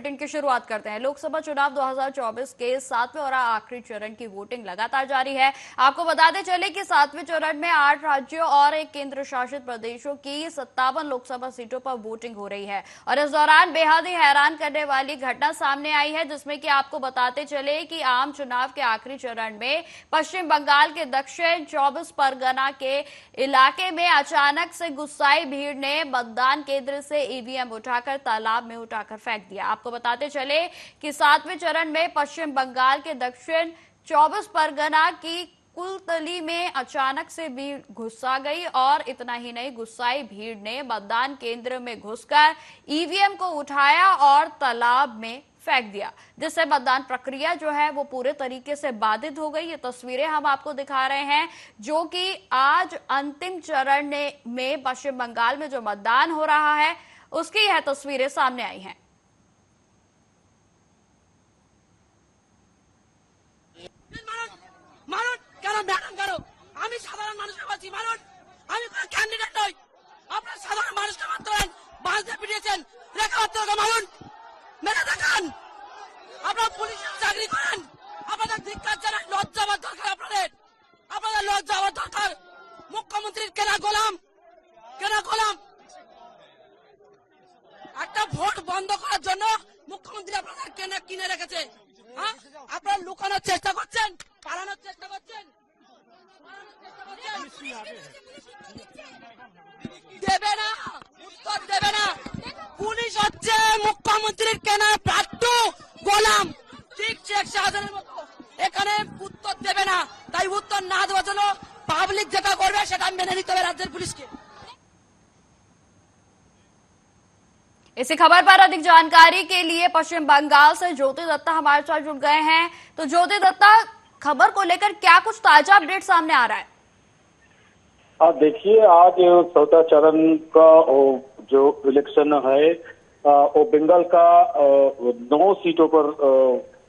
Bulletin की शुरुआत करते हैं। लोकसभा चुनाव 2024 के 7वें और आखिरी चरण की वोटिंग लगातार जारी है। आपको बताते चले कि 7वें चरण में 8 राज्यों और एक केंद्र शासित प्रदेशों की 57 लोकसभा सीटों पर वोटिंग हो रही है और इस दौरान बेहद ही हैरान करने वाली घटना सामने आई है, जिसमें कि आपको बताते चले कि आम चुनाव के आखिरी चरण में पश्चिम बंगाल के दक्षिण 24 परगना के इलाके में अचानक से गुस्साई भीड़ ने मतदान केंद्र से ईवीएम उठाकर तालाब में उठाकर फेंक दिया। आपको बताते चले कि 7वें चरण में पश्चिम बंगाल के दक्षिण 24 परगना की कुलतली में अचानक से भीड़ घुसा गई और इतना ही नहीं, गुस्साई भीड़ ने मतदान केंद्र में घुसकर ईवीएम को उठाया और तालाब में फेंक दिया, जिससे मतदान प्रक्रिया जो है वो पूरे तरीके से बाधित हो गई। ये तस्वीरें हम आपको दिखा रहे हैं जो कि आज अंतिम चरण में पश्चिम बंगाल में जो मतदान हो रहा है उसकी यह तस्वीरें सामने आई हैं। চাকরি করেন, আপনাদের ধিক্কার জানাই, লজ্জা হওয়ার দরকার আপনাদের লজ্জা হওয়ার দরকার। মুখ্যমন্ত্রীর কেনা গোলাম একটা ভোট বন্ধ করার জন্য মুখ্যমন্ত্রী আপনাদের কিনে রেখেছে। আপনারা লুকানোর চেষ্টা করছেন, পালানোর চেষ্টা করছেন, দেবে না, উত্তর দেবে না। পুলিশ হচ্ছে মুখ্যমন্ত্রীর কেনা প্রাট্টু গোলাম, ঠিক শেখ শাহজাহানের মতো। এখানে উত্তর দেবে না, তাই উত্তর না দেওয়ার জন্য পাবলিক যেটা করবে সেটা মেনে নিতে হবে রাজ্যের পুলিশকে। इसी खबर पर अधिक जानकारी के लिए पश्चिम बंगाल से ज्योति दत्ता हमारे साथ जुड़ गए हैं। तो ज्योति दत्ता, खबर को लेकर क्या कुछ ताजा अपडेट सामने आ रहा है? देखिए, आज 14 चरण का जो इलेक्शन है वो बंगाल का 9 सीटों पर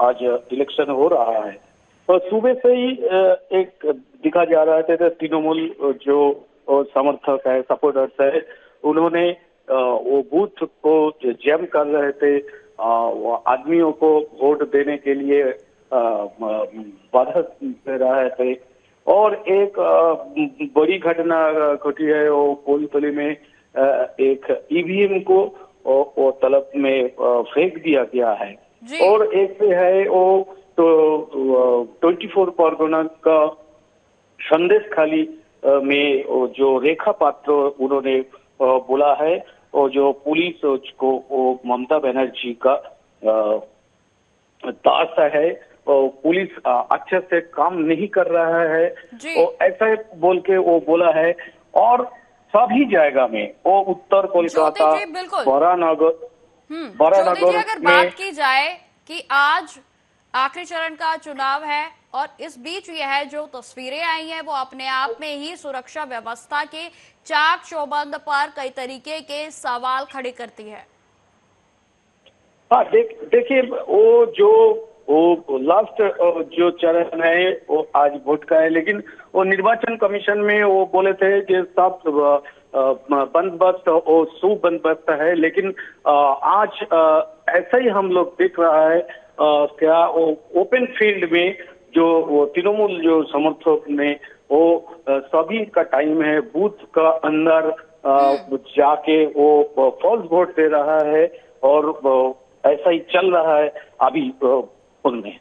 आज इलेक्शन हो रहा है। तो सुबह से ही एक दिखा जा रहा है तृणमूल जो समर्थक है, सपोर्टर्स है, उन्होंने वो बूथ को जैम कर रहे थे, आदमियों को वोट देने के लिए बाधा दे रहे थे और एक बड़ी घटना घटी है। वो कोलतली में एक ईवीएम को वो तालाब में फेंक दिया गया है और एक से है वो तो 24 परगना का संदेश खाली में जो रेखा पात्र उन्होंने बोला है और जो पुलिस को ममता बनर्जी का दास है, पुलिस अच्छे से काम नहीं कर रहा है और ऐसा बोल के वो बोला है। और सभी जगह में वो उत्तर कोलकाता, बरानगर अगर बात की जाए कि आज आखिरी चरण का चुनाव है और इस बीच यह जो तस्वीरें आई हैं वो अपने आप में ही सुरक्षा व्यवस्था के चाक चौबंद पर कई तरीके के सवाल खड़े करती है। हाँ, देखिए, वो लास्ट जो चरण है वो आज वोट का है, लेकिन वो निर्वाचन कमीशन में वो बोले थे कि सब बंदोबस्त और सुबंदोबस्त है, लेकिन आज ऐसा ही हम लोग देख रहा है क्या वो ओपन फील्ड में जो वो तृणमूल जो समर्थक ने वो सभी का टाइम है बूथ का अंदर जाके वो फॉल्स वोट दे रहा है और ऐसा ही चल रहा है अभी उनमें।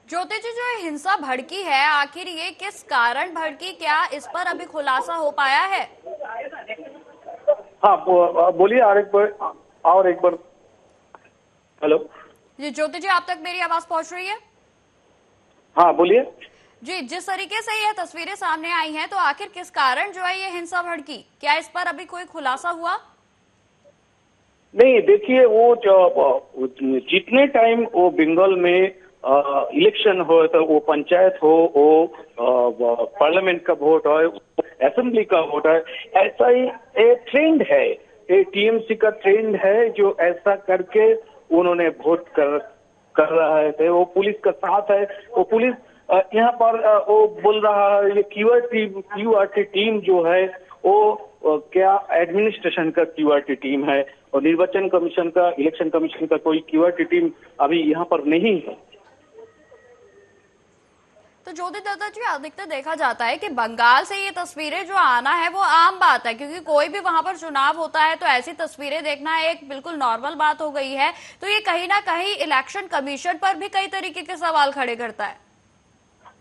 ज्योति जी, जो हिंसा भड़की है आखिर ये किस कारण भड़की, क्या इस पर अभी खुलासा हो पाया है? हाँ, बोलिए और एक बार। हेलो जी ज्योति जी, आप तक मेरी आवाज पहुंच रही है? हाँ बोलिए जी। जिस तरीके से यह तस्वीरें सामने आई हैं तो आखिर किस कारण जो है ये हिंसा भड़की, क्या इस पर अभी कोई खुलासा हुआ? नहीं, देखिए, वो जितने टाइम वो बंगाल में इलेक्शन हो, तो वो पंचायत हो, वो पार्लियामेंट का वोट हो, असेंबली का वोट है, ऐसा ही एक ट्रेंड है, एक टीएमसी का ट्रेंड है जो ऐसा करके उन्होंने वोट कर रहा थे। वो पुलिस का साथ है, वो पुलिस यहाँ पर वो बोल रहा है ये क्यूआरटी टीम जो है वो क्या एडमिनिस्ट्रेशन का क्यूआरटी टीम है, और निर्वाचन कमीशन का, इलेक्शन कमीशन का कोई क्यूआरटी टीम अभी यहाँ पर नहीं है। तो ज्योति दत्ता जी, अधिकतर देखा जाता है कि बंगाल से ये तस्वीरें जो आना है वो आम बात है, क्योंकि कोई भी वहां पर चुनाव होता है तो ऐसी तस्वीरें देखना एक बिल्कुल नॉर्मल बात हो गई है। तो ये कहीं ना कहीं इलेक्शन कमीशन पर भी कई तरीके के सवाल खड़े करता है।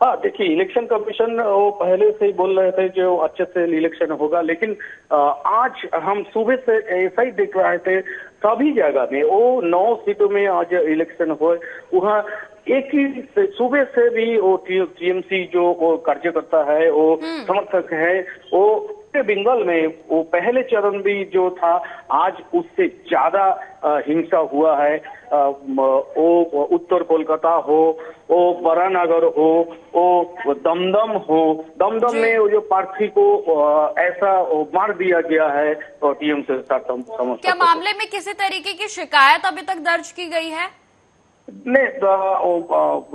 हाँ, देखिए, इलेक्शन कमीशन वो पहले से ही बोल रहे थे जो अच्छे से इलेक्शन होगा, लेकिन आज हम सुबह से ऐसा ही देख रहे थे सभी जगह में वो 9 सीटों में आज इलेक्शन हुए। वहाँ एक ही सुबह से भी वो टीएमसी जो वो कार्यकर्ता है, वो समर्थक है, वो बंगाल में वो पहले चरण भी जो था आज उससे ज्यादा हिंसा हुआ है। वो उत्तर कोलकाता हो, वो बरानगर हो, वो दमदम में वो जो प्रार्थी को ऐसा मार दिया गया है टीएमसी समर्थक। क्या मामले में किसी तरीके की शिकायत अभी तक दर्ज की गई है? नहीं,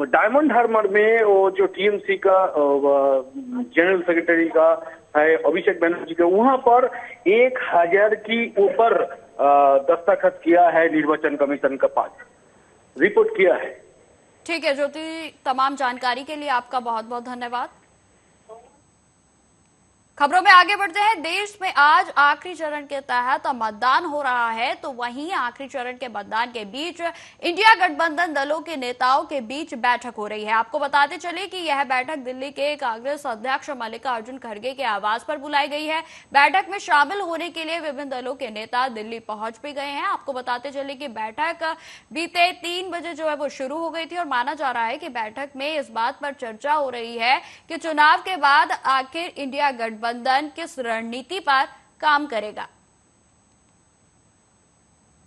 डायमंड हार्बर में वो जो टीएमसी का जनरल सेक्रेटरी का है अभिषेक बनर्जी का, वहां पर 1000 की ऊपर दस्तखत किया है निर्वाचन कमीशन का पास, रिपोर्ट किया है। ठीक है ज्योति, तमाम जानकारी के लिए आपका बहुत बहुत धन्यवाद। खबरों में आगे बढ़ते हैं। देश में आज आखिरी चरण के तहत मतदान हो रहा है, तो वहीं आखिरी चरण के मतदान के बीच इंडिया गठबंधन दलों के नेताओं के बीच बैठक हो रही है। आपको बताते चले कि यह बैठक दिल्ली के कांग्रेस अध्यक्ष मल्लिकार्जुन खड़गे के आवास पर बुलाई गई है। बैठक में शामिल होने के लिए विभिन्न दलों के नेता दिल्ली पहुंच भी गए हैं। आपको बताते चले कि बैठक बीते 3 बजे जो है वो शुरू हो गई थी और माना जा रहा है कि बैठक में इस बात पर चर्चा हो रही है कि चुनाव के बाद आखिर इंडिया गठबंधन किस रणनीति पर काम करेगा।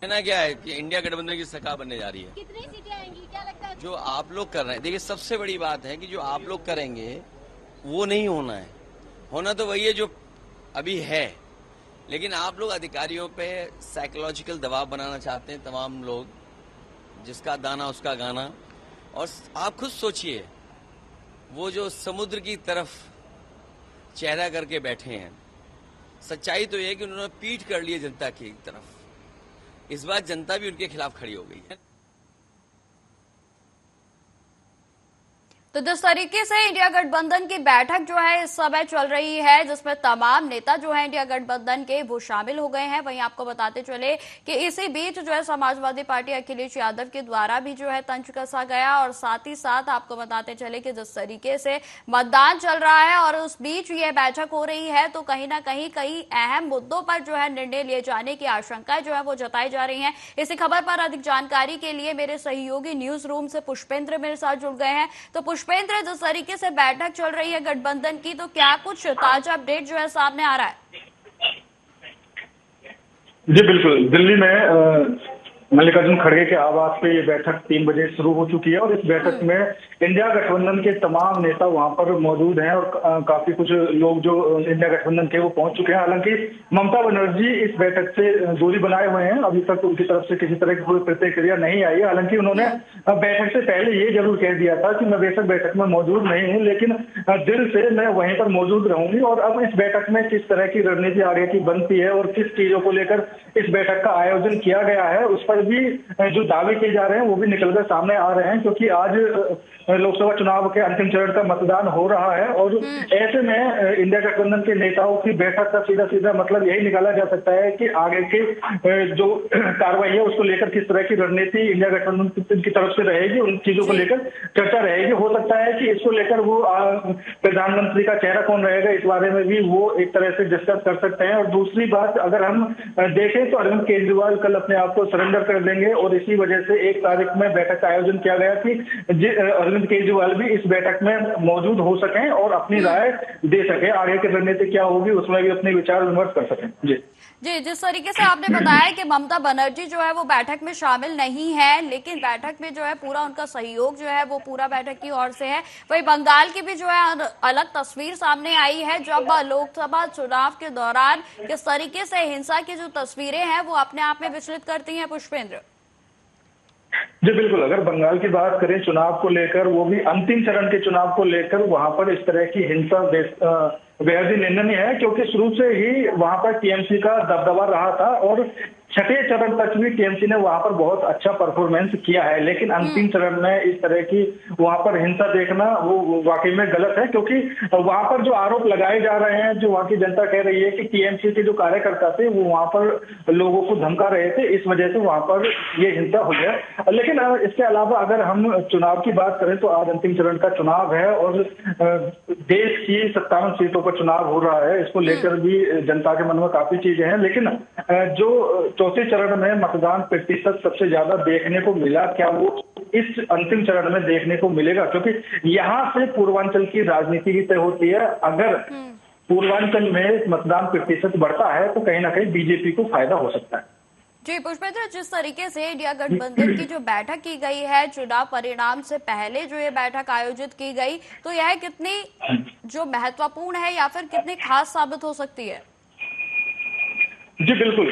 कहना क्या है कि इंडिया गठबंधन की सरकार बनने जा रही है। कितनी सीटें आएंगी, क्या लगता है? जो आप लोग कर रहे हैं, देखिए सबसे बड़ी बात है कि जो आप लोग करेंगे वो नहीं होना है, होना तो वही है जो अभी है, लेकिन आप लोग अधिकारियों पे साइकोलॉजिकल दबाव बनाना चाहते हैं तमाम लोग, जिसका दाना उसका गाना। और आप खुद सोचिए, वो जो समुद्र की तरफ चेहरा करके बैठे हैं, सच्चाई तो यह है कि उन्होंने पीठ कर ली है जनता की तरफ। इस बार जनता भी उनके खिलाफ खड़ी हो गई है। तो जिस तरीके से इंडिया गठबंधन की बैठक जो है इस समय चल रही है, जिसमें तमाम नेता जो है इंडिया गठबंधन के वो शामिल हो गए हैं, वहीं आपको बताते चले कि इसी बीच जो है समाजवादी पार्टी अखिलेश यादव के द्वारा भी जो है तंज कसा गया। और साथ ही साथ आपको बताते चले कि जिस तरीके से मतदान चल रहा है और उस बीच ये बैठक हो रही है, तो कहीं ना कहीं कई अहम मुद्दों पर जो है निर्णय लिए जाने की आशंकाएं जो है वो जताई जा रही है। इसी खबर पर अधिक जानकारी के लिए मेरे सहयोगी न्यूज रूम से पुष्पेंद्र मेरे साथ जुड़ गए हैं। तो पुष्पेंद्र, जिस तरीके से बैठक चल रही है गठबंधन की, तो क्या कुछ ताजा अपडेट जो है सामने आ रहा है? जी बिल्कुल, दिल्ली में मल्लिकार्जुन खड़गे के आवास पे ये बैठक 3 बजे शुरू हो चुकी है और इस बैठक में इंडिया गठबंधन के तमाम नेता वहां पर मौजूद हैं और काफी कुछ लोग जो इंडिया गठबंधन के वो पहुंच चुके हैं। हालांकि ममता बनर्जी इस बैठक से दूरी बनाए हुए हैं, अभी तक उनकी तरफ से किसी तरह की कोई प्रतिक्रिया नहीं आई है। हालांकि उन्होंने बैठक से पहले ये जरूर कह दिया था कि मैं बेशक बैठक में मौजूद नहीं हूँ, लेकिन दिल से मैं वहीं पर मौजूद रहूंगी। और अब इस बैठक में किस तरह की रणनीति आगे की बनती है और किस चीजों को लेकर इस बैठक का आयोजन किया गया है, उस पर भी जो दावे किए जा रहे हैं वो भी निकलकर सामने आ रहे हैं, क्योंकि आज लोकसभा चुनाव के अंतिम चरण का मतदान हो रहा है। और ऐसे में इंडिया गठबंधन के नेताओं की बैठक का सीधा सीधा मतलब यही निकाला जा सकता है कि आगे की जो कार्रवाई है उसको लेकर किस तरह की रणनीति इंडिया गठबंधन की तरफ से रहेगी, उन चीजों को लेकर चर्चा रहेगी। हो सकता है कि इसको लेकर वो प्रधानमंत्री का चेहरा कौन रहेगा, इस बारे में भी वो एक तरह से डिस्कस कर सकते हैं। और दूसरी बात अगर हम देखें तो अरविंद केजरीवाल कल अपने आप को सरेंडर कर देंगे और इसी वजह से 1 तारीख में बैठक का आयोजन किया गया कि अरविंद केजरीवाल भी इस बैठक में मौजूद हो सकें और अपनी राय दे सके, आगे की रणनीति क्या होगी उसमें भी अपने विचार विमर्श कर सकें। जी जी, जिस तरीके से आपने बताया कि ममता बनर्जी जो है वो बैठक में शामिल नहीं है, लेकिन बैठक में जो है पूरा उनका सहयोग जो है वो पूरा बैठक की ओर से है। वही बंगाल की भी जो है अलग तस्वीर सामने आई है, जब लोकसभा चुनाव के दौरान किस तरीके से हिंसा की जो तस्वीरें हैं वो अपने आप में विचलित करती हैं। पुष्पेंद्र जी बिल्कुल, अगर बंगाल की बात करें चुनाव को लेकर, वो भी अंतिम चरण के चुनाव को लेकर, वहां पर इस तरह की हिंसा बेहद ही निंदनीय है, क्योंकि शुरू से ही वहां पर टीएमसी का दबदबा रहा था और छठे चरण तक भी टीएमसी ने वहां पर बहुत अच्छा परफॉर्मेंस किया है, लेकिन अंतिम चरण में इस तरह की वहां पर हिंसा देखना वो वाकई में गलत है, क्योंकि वहां पर जो आरोप लगाए जा रहे हैं, जो वहां की जनता कह रही है कि टीएमसी के जो कार्यकर्ता थे वो वहां पर लोगों को धमका रहे थे, इस वजह से वहां पर ये हिंसा हुई है। लेकिन इसके अलावा अगर हम चुनाव की बात करें तो आज अंतिम चरण का चुनाव है और देश की 57 सीटों पर चुनाव हो रहा है। इसको लेकर भी जनता के मन में काफी चीजें हैं, लेकिन जो चौथे चरण में मतदान प्रतिशत सबसे ज्यादा देखने को मिला, क्या वो इस अंतिम चरण में देखने को मिलेगा? क्योंकि यहाँ से पूर्वांचल की राजनीति की तय होती है। अगर पूर्वांचल में मतदान प्रतिशत बढ़ता है तो कहीं ना कहीं बीजेपी को फायदा हो सकता है। जी पुष्पेंद्र, जिस तरीके से इंडिया गठबंधन की जो बैठक की गई है चुनाव परिणाम से पहले जो ये बैठक आयोजित की गई, तो यह कितनी जो महत्वपूर्ण है या फिर कितनी खास साबित हो सकती है? जी बिल्कुल,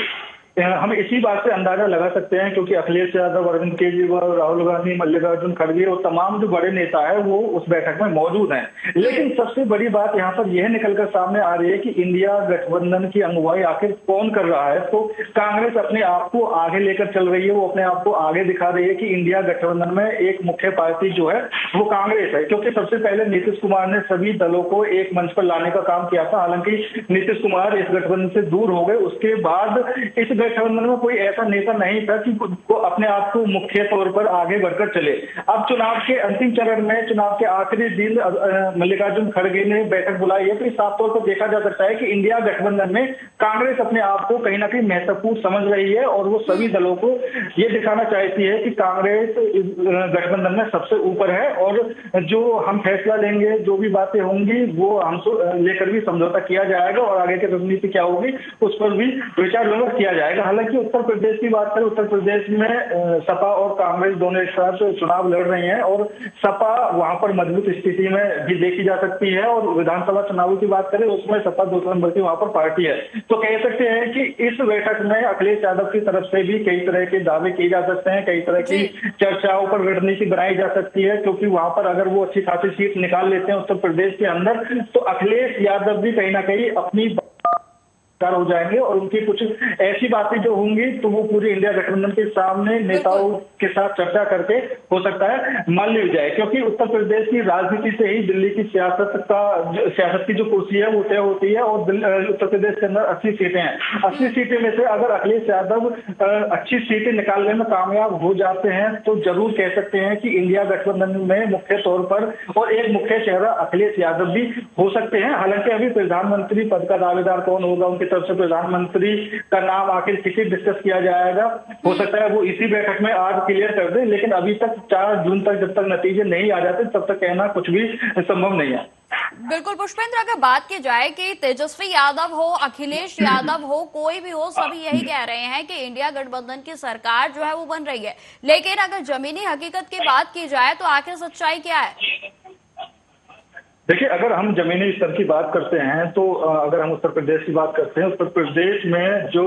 हम इसी बात से अंदाजा लगा सकते हैं, क्योंकि अखिलेश यादव, अरविंद केजरीवाल, राहुल गांधी, मल्लिकार्जुन खड़गे और तमाम जो बड़े नेता है वो उस बैठक में मौजूद हैं। लेकिन सबसे बड़ी बात यहाँ पर यह निकलकर सामने आ रही है कि इंडिया गठबंधन की अगुवाई आखिर कौन कर रहा है। तो कांग्रेस अपने आप को आगे लेकर चल रही है, वो अपने आप को आगे दिखा रही है कि इंडिया गठबंधन में एक मुख्य पार्टी जो है वो कांग्रेस है, क्योंकि सबसे पहले नीतीश कुमार ने सभी दलों को एक मंच पर लाने का काम किया था। हालांकि नीतीश कुमार इस गठबंधन से दूर हो गए, उसके बाद इस गठबंधन में कोई ऐसा नेता नहीं था कि वो अपने आप को मुख्य तौर पर आगे बढ़कर चले। अब चुनाव के अंतिम चरण में, चुनाव के आखिरी दिन मल्लिकार्जुन खड़गे ने बैठक बुलाई है, तो साफ तौर पर देखा जा सकता है कि इंडिया गठबंधन में कांग्रेस अपने आप को कहीं ना कहीं महत्वपूर्ण समझ रही है और वो सभी दलों को ये दिखाना चाहती है कि कांग्रेस गठबंधन में सबसे ऊपर है और जो हम फैसला लेंगे, जो भी बातें होंगी वो हमसे लेकर भी समझौता किया जाएगा और आगे की रणनीति क्या होगी उस पर भी विचार विमर्श किया जाएगा। हालांकि उत्तर प्रदेश की बात करें, उत्तर प्रदेश में सपा और कांग्रेस दोनों एक साथ चुनाव लड़ रही हैं और सपा वहां पर मजबूत स्थिति में भी देखी जा सकती है और विधानसभा चुनावों की बात करें उसमें सपा 2 नंबर की वहां पर पार्टी है। तो कह सकते हैं कि इस बैठक में अखिलेश यादव की तरफ से भी कई तरह के दावे किए जा सकते हैं, कई तरह की चर्चाओं पर रणनीति बनाई जा सकती है, क्योंकि वहां पर अगर वो अच्छी खासी सीट निकाल लेते हैं उत्तर प्रदेश के अंदर तो अखिलेश यादव भी कहीं ना कहीं अपनी हो जाएंगे और उनकी कुछ ऐसी बातें जो होंगी तो वो पूरी इंडिया गठबंधन के सामने नेताओं के साथ चर्चा करके हो सकता है मान ली जाए, क्योंकि उत्तर प्रदेश की राजनीति से ही दिल्ली की सियासत की जो कुर्सी है वो तय होती है और उत्तर प्रदेश के अंदर 80 सीटें हैं। 80 सीटें में से अगर अखिलेश यादव अच्छी सीटें निकालने में कामयाब हो जाते हैं तो जरूर कह सकते हैं कि इंडिया गठबंधन में मुख्य तौर पर और एक मुख्य चेहरा अखिलेश यादव भी हो सकते हैं। हालांकि अभी प्रधानमंत्री पद का दावेदार कौन होगा, उनकी तरफ से प्रधानमंत्री का नाम आखिर किसी डिस्कस किया जाएगा, हो सकता है वो इसी बैठक में आज क्लियर कर दे, लेकिन अभी तक 4 जून तक जब तक नतीजे नहीं आ जाते तब तक कहना कुछ भी संभव नहीं है। बिल्कुल पुष्पेंद्र, अगर बात की जाए कि तेजस्वी यादव हो, अखिलेश यादव हो, कोई भी हो, सभी यही कह रहे हैं कि इंडिया गठबंधन की सरकार जो है वो बन रही है, लेकिन अगर जमीनी हकीकत की बात की जाए तो आखिर सच्चाई क्या है? देखिए, अगर हम जमीनी स्तर की बात करते हैं तो अगर हम उत्तर प्रदेश की बात करते हैं, उत्तर प्रदेश में जो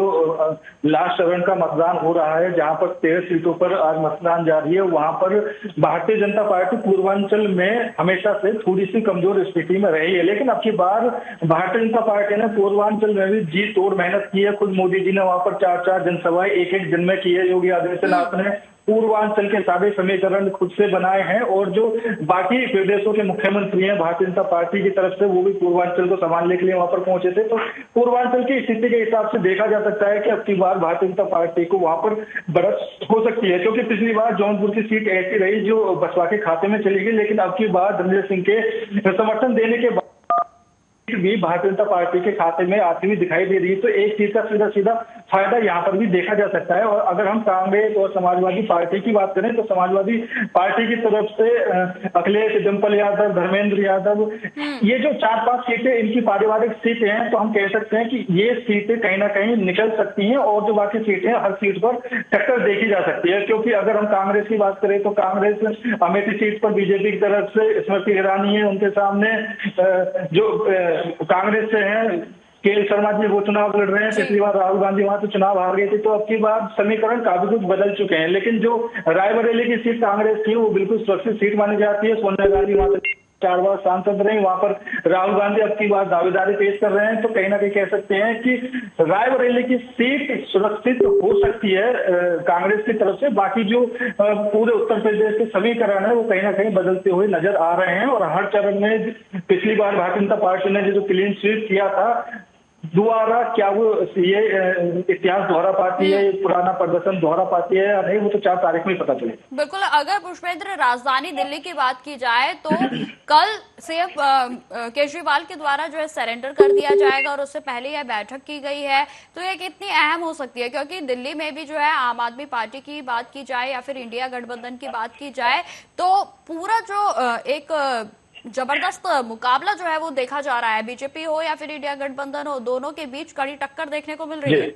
लास्ट चरण का मतदान हो रहा है, जहां पर 13 सीटों पर आज मतदान जारी है, वहां पर भारतीय जनता पार्टी पूर्वांचल में हमेशा से थोड़ी सी कमजोर स्थिति में रही है, लेकिन अब की बार भारतीय जनता पार्टी ने पूर्वांचल में भी जी तोड़ मेहनत की है। खुद मोदी जी ने वहां पर 4-4 जनसभाएं एक दिन में की है। योगी आदित्यनाथ ने पूर्वांचल के सारे समीकरण खुद से बनाए हैं और जो बाकी प्रदेशों के मुख्यमंत्री हैं भारतीय जनता पार्टी की तरफ से वो भी पूर्वांचल को संभालने के लिए वहां पर पहुंचे थे। तो पूर्वांचल की स्थिति के हिसाब से देखा जा सकता है कि अब की बार भारतीय जनता पार्टी को वहां पर बढ़त हो सकती है, क्योंकि पिछली बार जौनपुर की सीट ऐसी रही जो बसपा के खाते में चली गई, लेकिन अब की बार धर्मेंद्र सिंह के समर्थन देने के बाद भी भारतीय जनता पार्टी के खाते में आती हुई दिखाई दे रही है। तो एक चीज का सीधा फायदा यहाँ पर भी देखा जा सकता है। और अगर हम कांग्रेस और समाजवादी पार्टी की बात करें तो समाजवादी पार्टी की तरफ से अखिलेश, डिम्पल यादव, धर्मेंद्र यादव, ये जो 4-5 सीटें इनकी पारिवारिक सीटें हैं, तो हम कह सकते हैं कि ये सीटें कहीं ना कहीं निकल सकती हैं और जो बाकी सीटें हर सीट पर टक्कर देखी जा सकती है। क्योंकि अगर हम कांग्रेस की बात करें तो कांग्रेस अमेठी सीट पर बीजेपी की तरफ से स्मृति ईरानी है, उनके सामने जो कांग्रेस से हैं के शर्मा जी वो चुनाव लड़ रहे हैं। पिछली बार राहुल गांधी वहां से चुनाव हार गए थे, तो अब की बार समीकरण काफी कुछ बदल चुके हैं। लेकिन जो रायबरेली की सीट कांग्रेस की वो बिल्कुल सुरक्षित सीट मानी जाती है। सोनिया गांधी वहां से 4 बार सांसद रहे। वहां पर राहुल गांधी अब की बार दावेदारी पेश कर रहे हैं, तो कहीं ना कहीं कह सकते हैं कि रायबरेली की सीट सुरक्षित हो सकती है कांग्रेस की तरफ से। बाकी जो पूरे उत्तर प्रदेश के समीकरण है वो कहीं ना कहीं बदलते हुए नजर आ रहे हैं, और हर चरण में पिछली बार भारतीय जनता पार्टी ने जो क्लीन स्वीप किया था दोबारा, क्या वो ये इतिहास दोहरा पाती है, पुराना प्रदर्शन दोहरा पाती है या नहीं, वो तो 4 तारीख में ही पता चले। बिल्कुल। अगर पुष्पेंद्र राजधानी दिल्ली की बात की जाए तो कल सीएम केजरीवाल के द्वारा जो है सरेंडर कर दिया जाएगा, और उससे पहले यह बैठक की गई है, तो ये कितनी अहम हो सकती है? क्योंकि दिल्ली में भी जो है आम आदमी पार्टी की बात की जाए या फिर इंडिया गठबंधन की बात की जाए तो पूरा जो एक जबरदस्त मुकाबला जो है वो देखा जा रहा है। बीजेपी हो या फिर इंडिया गठबंधन हो, दोनों के बीच कड़ी टक्कर देखने को मिल रही है।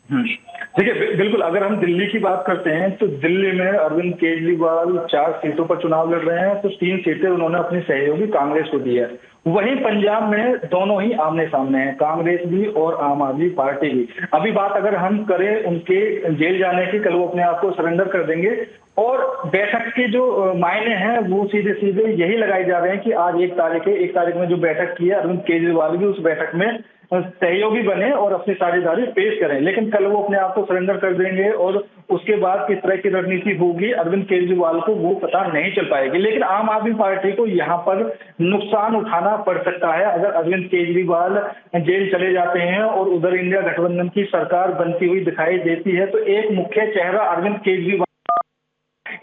देखिए, बिल्कुल अगर हम दिल्ली की बात करते हैं तो दिल्ली में अरविंद केजरीवाल 4 सीटों पर चुनाव लड़ रहे हैं, तो 3 सीटें उन्होंने अपनी सहयोगी कांग्रेस को दी है। वहीं पंजाब में दोनों ही आमने सामने हैं, कांग्रेस भी और आम आदमी पार्टी भी। अभी बात अगर हम करें उनके जेल जाने की, कल वो अपने आप को सरेंडर कर देंगे, और बैठक के जो मायने हैं वो सीधे सीधे यही लगाए जा रहे हैं कि आज 1 तारीख में जो बैठक की है अरविंद केजरीवाल भी उस बैठक में सहयोगी बने और अपनी साझेदारी पेश करें। लेकिन कल वो अपने आप को सरेंडर कर देंगे और उसके बाद किस तरह की रणनीति होगी अरविंद केजरीवाल को वो पता नहीं चल पाएगी। लेकिन आम आदमी पार्टी को यहाँ पर नुकसान उठाना पड़ सकता है अगर अरविंद केजरीवाल जेल चले जाते हैं और उधर इंडिया गठबंधन की सरकार बनती हुई दिखाई देती है। तो एक मुख्य चेहरा अरविंद केजरीवाल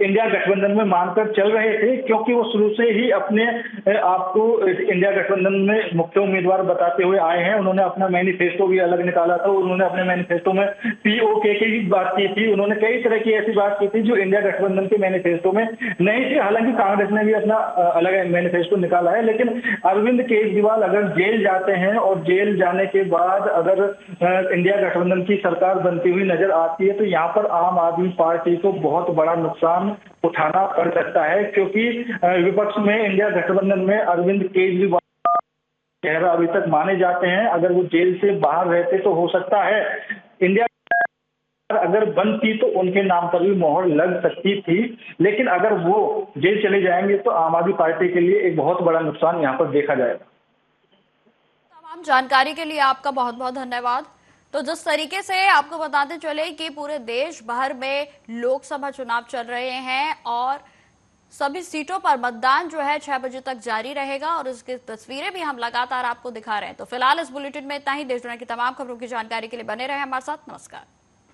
इंडिया गठबंधन में मानकर चल रहे थे, क्योंकि वो शुरू से ही अपने आप को इंडिया गठबंधन में मुख्य उम्मीदवार बताते हुए आए हैं। उन्होंने अपना मैनिफेस्टो भी अलग निकाला था, उन्होंने अपने मैनिफेस्टो में पीओके की बात की थी, उन्होंने कई तरह की ऐसी बात की थी जो इंडिया गठबंधन के मैनिफेस्टो में नहीं थी। हालांकि कांग्रेस ने भी अपना अलग मैनिफेस्टो निकाला है। लेकिन अरविंद केजरीवाल अगर जेल जाते हैं और जेल जाने के बाद अगर इंडिया गठबंधन की सरकार बनती हुई नजर आती है तो यहाँ पर आम आदमी पार्टी को बहुत बड़ा नुकसान उठाना पड़ सकता है, क्योंकि विपक्ष में इंडिया गठबंधन में अरविंद केजरीवाल चेहरा अभी तक माने जाते हैं। अगर वो जेल से बाहर रहते तो हो सकता है इंडिया अगर बनती तो उनके नाम पर भी मोहर लग सकती थी। लेकिन अगर वो जेल चले जाएंगे तो आम आदमी पार्टी के लिए एक बहुत बड़ा नुकसान यहाँ पर देखा जाएगा। तमाम जानकारी के लिए आपका बहुत बहुत धन्यवाद। तो जिस तरीके से आपको बताते चले कि पूरे देश भर में लोकसभा चुनाव चल रहे हैं और सभी सीटों पर मतदान जो है 6 बजे तक जारी रहेगा, और इसकी तस्वीरें भी हम लगातार आपको दिखा रहे हैं। तो फिलहाल इस बुलेटिन में इतना ही। देश दुनिया की तमाम खबरों की जानकारी के लिए बने रहे हमारे साथ। नमस्कार।